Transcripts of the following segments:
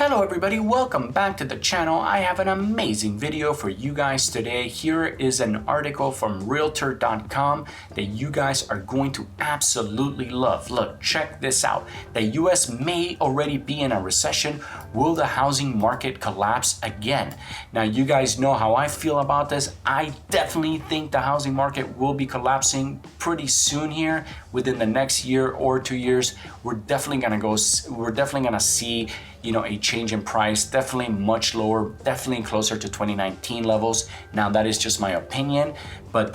Hello everybody, welcome back to the channel. I have an amazing video for you guys today. Here is an article from realtor.com that you guys are going to absolutely love. Look, check this out. The US may already be in a recession. Will the housing market collapse again? Now you guys know how I feel about this. I definitely think the housing market will be collapsing pretty soon here. Within the next year or 2 years, we're definitely gonna see a change in price, definitely much lower, definitely closer to 2019 levels. Now that is just my opinion, but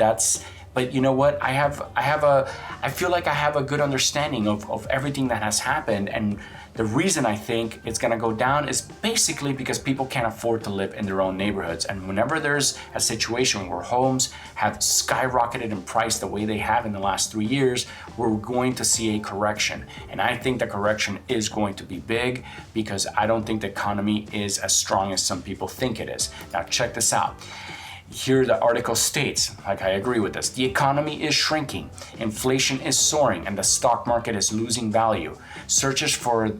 you know what? I feel like I have a good understanding of everything that has happened, and the reason I think it's gonna go down is basically because people can't afford to live in their own neighborhoods. And whenever there's a situation where homes have skyrocketed in price the way they have in the last 3 years, we're going to see a correction. And I think the correction is going to be big because I don't think the economy is as strong as some people think it is. Now check this out. Here the article states, like I agree with this, the economy is shrinking, inflation is soaring, and the stock market is losing value. Searches for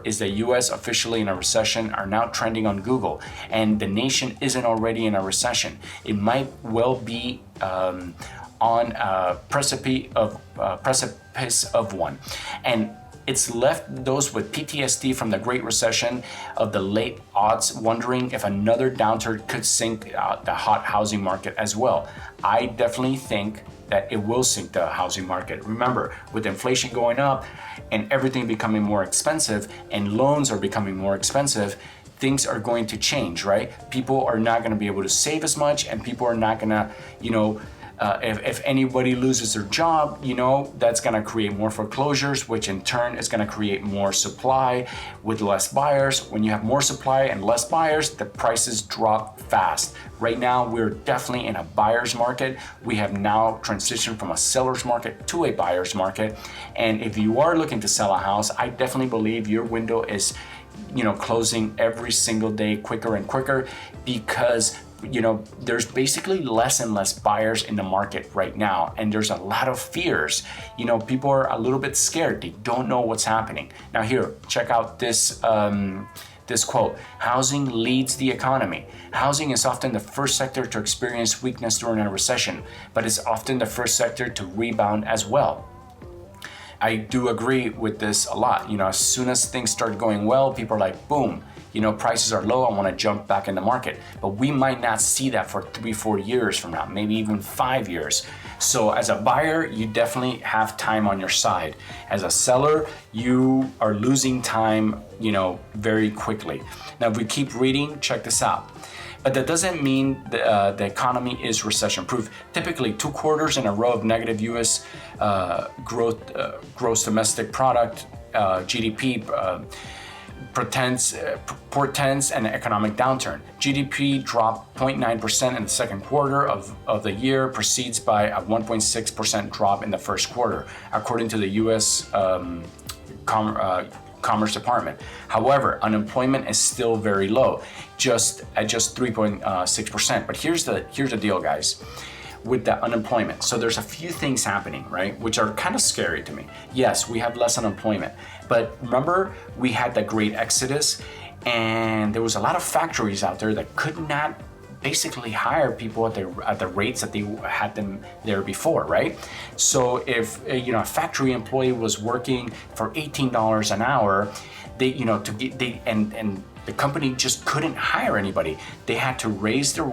is the US officially in a recession are now trending on Google, and the nation isn't already in a recession. It might well be on a precipice of one. And it's left those with PTSD from the Great Recession of the late aughts wondering if another downturn could sink the hot housing market as well. I definitely think that it will sink the housing market. Remember, with inflation going up and everything becoming more expensive and loans are becoming more expensive, things are going to change, right? People are not gonna be able to save as much, and people are not gonna, if anybody loses their job, that's gonna create more foreclosures, which in turn is gonna create more supply with less buyers. When you have more supply and less buyers, the prices drop fast. Right now, we're definitely in a buyer's market. We have now transitioned from a seller's market to a buyer's market. And if you are looking to sell a house, I definitely believe your window is closing every single day quicker and quicker because there's basically less and less buyers in the market right now, and there's a lot of fears. People are a little bit scared. They don't know what's happening. Now here, check out this this quote: housing leads the economy. Housing is often the first sector to experience weakness during a recession, but it's often the first sector to rebound as well. I do agree with this a lot. As soon as things start going well, people are like, boom, prices are low, I want to jump back in the market. But we might not see that for 3-4 years from now, maybe even 5 years. So as a buyer, you definitely have time on your side. As a seller, you are losing time, very quickly. Now, if we keep reading, check this out. But that doesn't mean the economy is recession-proof. Typically, 2 quarters in a row of negative U.S. Gross domestic product, GDP, portends an economic downturn. GDP dropped 0.9% in the second quarter of the year, precedes by a 1.6% drop in the first quarter, according to the U.S. Commerce Department. However, unemployment is still very low, at 3.6%. But here's the deal, guys. With the unemployment, so there's a few things happening, right, which are kind of scary to me. Yes, we have less unemployment, but remember we had the great exodus, and there was a lot of factories out there that could not basically hire people at the rates that they had them there before, right? So if a factory employee was working for $18 an hour, and the company just couldn't hire anybody. They had to raise their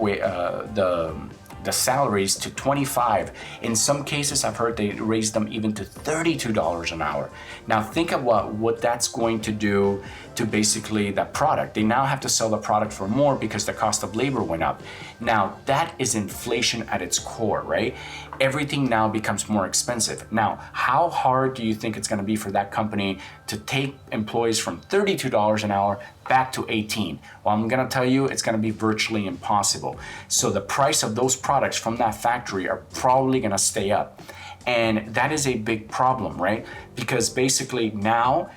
the salaries to $25. In some cases, I've heard they raised them even to $32 an hour. Now think of what that's going to do to basically that product. They now have to sell the product for more because the cost of labor went up. Now that is inflation at its core, right? Everything now becomes more expensive. Now, how hard do you think it's gonna be for that company to take employees from $32 an hour back to 18? Well, I'm gonna tell you, it's gonna be virtually impossible. So the price of those products from that factory are probably gonna stay up. And that is a big problem, right? Because basically now,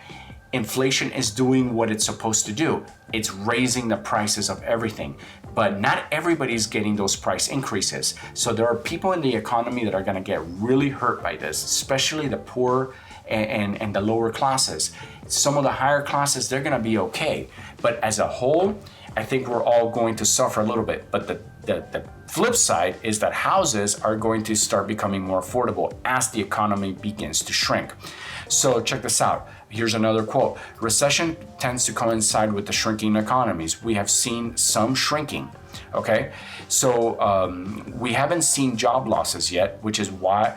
inflation is doing what it's supposed to do. It's raising the prices of everything. But not everybody's getting those price increases. So there are people in the economy that are gonna get really hurt by this, especially the poor and the lower classes. Some of the higher classes, they're gonna be okay. But as a whole, I think we're all going to suffer a little bit. But the flip side is that houses are going to start becoming more affordable as the economy begins to shrink. So check this out. Here's another quote. Recession tends to coincide with the shrinking economies. We have seen some shrinking. Okay, so we haven't seen job losses yet, which is why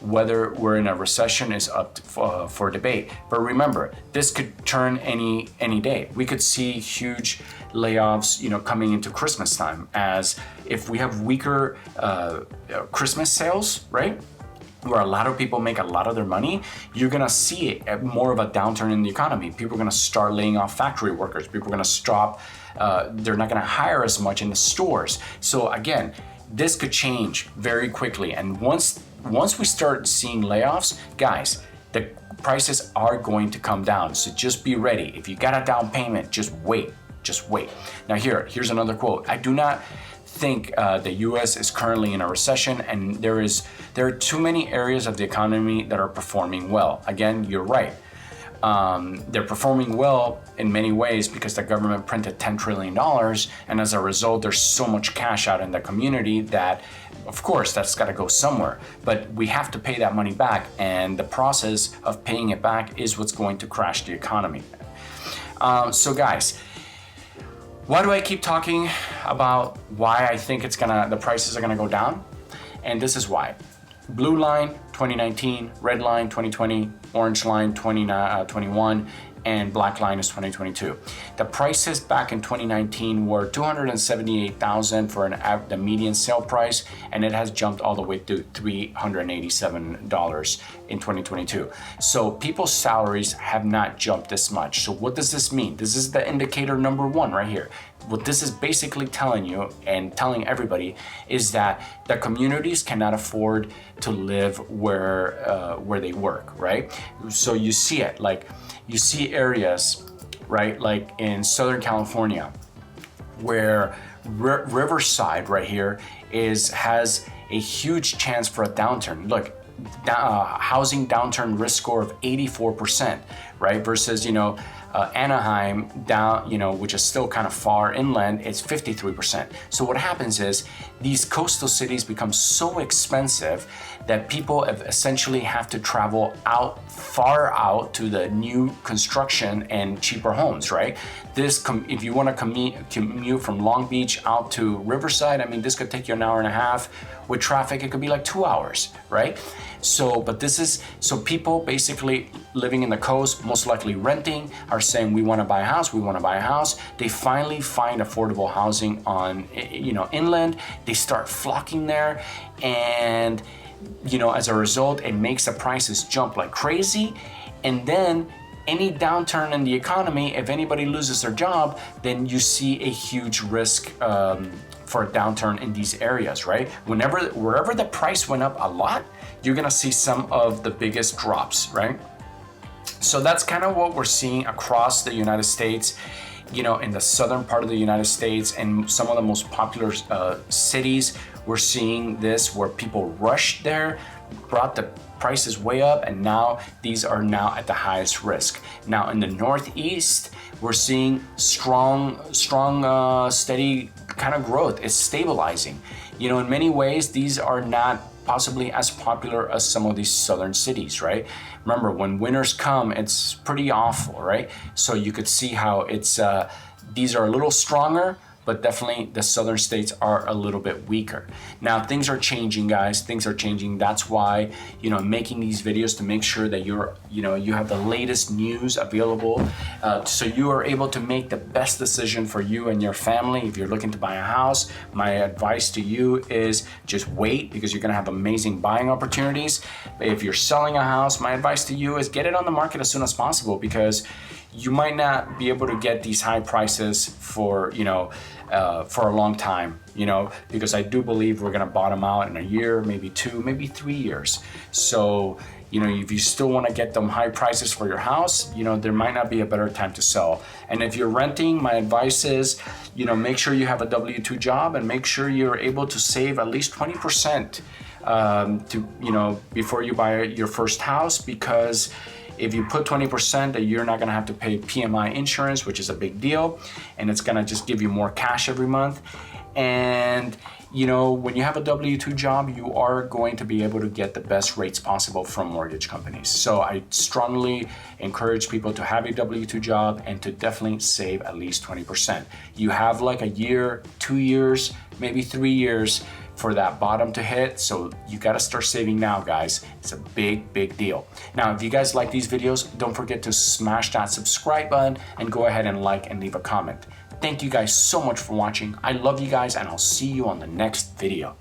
whether we're in a recession is up for debate. But remember, this could turn any day. We could see huge layoffs, coming into Christmas time, as if we have weaker Christmas sales, right? Where a lot of people make a lot of their money, you're gonna see more of a downturn in the economy. People are gonna start laying off factory workers. People are gonna stop, they're not gonna hire as much in the stores. So again, this could change very quickly. And once we start seeing layoffs, guys, the prices are going to come down. So just be ready. If you got a down payment, just wait. Now here's another quote. I do not think the U.S. is currently in a recession, and there are too many areas of the economy that are performing well. Again, you're right. They're performing well in many ways because the government printed $10 trillion, and as a result, there's so much cash out in the community that, of course, that's got to go somewhere. But we have to pay that money back, and the process of paying it back is what's going to crash the economy. So guys, why do I keep talking about why I think the prices are gonna go down? And this is why. Blue line, 2019, red line, 2020, orange line, 2021, and black line is 2022. The prices back in 2019 were $278,000 for the median sale price, and it has jumped all the way to $387 in 2022. So people's salaries have not jumped this much. So what does this mean? This is the indicator number one right here. What this is basically telling you and telling everybody is that the communities cannot afford to live where they work, right? So you see it, like you see areas, right, like in Southern California, where Riverside right here has a huge chance for a downturn. Look, housing downturn risk score of 84%, right? Versus, Anaheim down, which is still kind of far inland, it's 53%. So what happens is these coastal cities become so expensive that people essentially have to travel far out to the new construction and cheaper homes, right? If you want to commute from Long Beach out to Riverside, this could take you an hour and a half. With traffic, it could be like 2 hours, right? So people basically living in the coast, most likely renting, are saying, we want to buy a house. They finally find affordable housing on, inland. They start flocking there, and, as a result, it makes the prices jump like crazy. And then any downturn in the economy, if anybody loses their job, then you see a huge risk for a downturn in these areas, right? Wherever the price went up a lot, you're gonna see some of the biggest drops, right? So that's kind of what we're seeing across the United States, in the southern part of the United States and some of the most popular cities. We're seeing this where people rushed there, brought the prices way up, and now these are now at the highest risk. Now in the Northeast, we're seeing strong, steady kind of growth. It's stabilizing. In many ways, these are not possibly as popular as some of these southern cities, right? Remember, when winters come, it's pretty awful, right? So you could see how these are a little stronger, but definitely the southern states are a little bit weaker. Now things are changing, guys. Things are changing. That's why, making these videos to make sure that you have the latest news available, so you are able to make the best decision for you and your family. If you're looking to buy a house, my advice to you is just wait, because you're gonna have amazing buying opportunities. If you're selling a house, my advice to you is get it on the market as soon as possible, because you might not be able to get these high prices for a long time, because I do believe we're gonna bottom out in a year, maybe 2, maybe 3 years. So, if you still wanna get them high prices for your house, there might not be a better time to sell. And if you're renting, my advice is, make sure you have a W-2 job, and make sure you're able to save at least 20% before you buy your first house, because If you put 20%, that you're not gonna have to pay PMI insurance, which is a big deal, and it's gonna just give you more cash every month. And you know, when you have a W-2 job, you are going to be able to get the best rates possible from mortgage companies. So I strongly encourage people to have a W-2 job and to definitely save at least 20%. You have like a year, 2 years, maybe 3 years for that bottom to hit. So you gotta start saving now, guys. It's a big, big deal. Now, if you guys like these videos, don't forget to smash that subscribe button and go ahead and like and leave a comment. Thank you guys so much for watching. I love you guys, and I'll see you on the next video.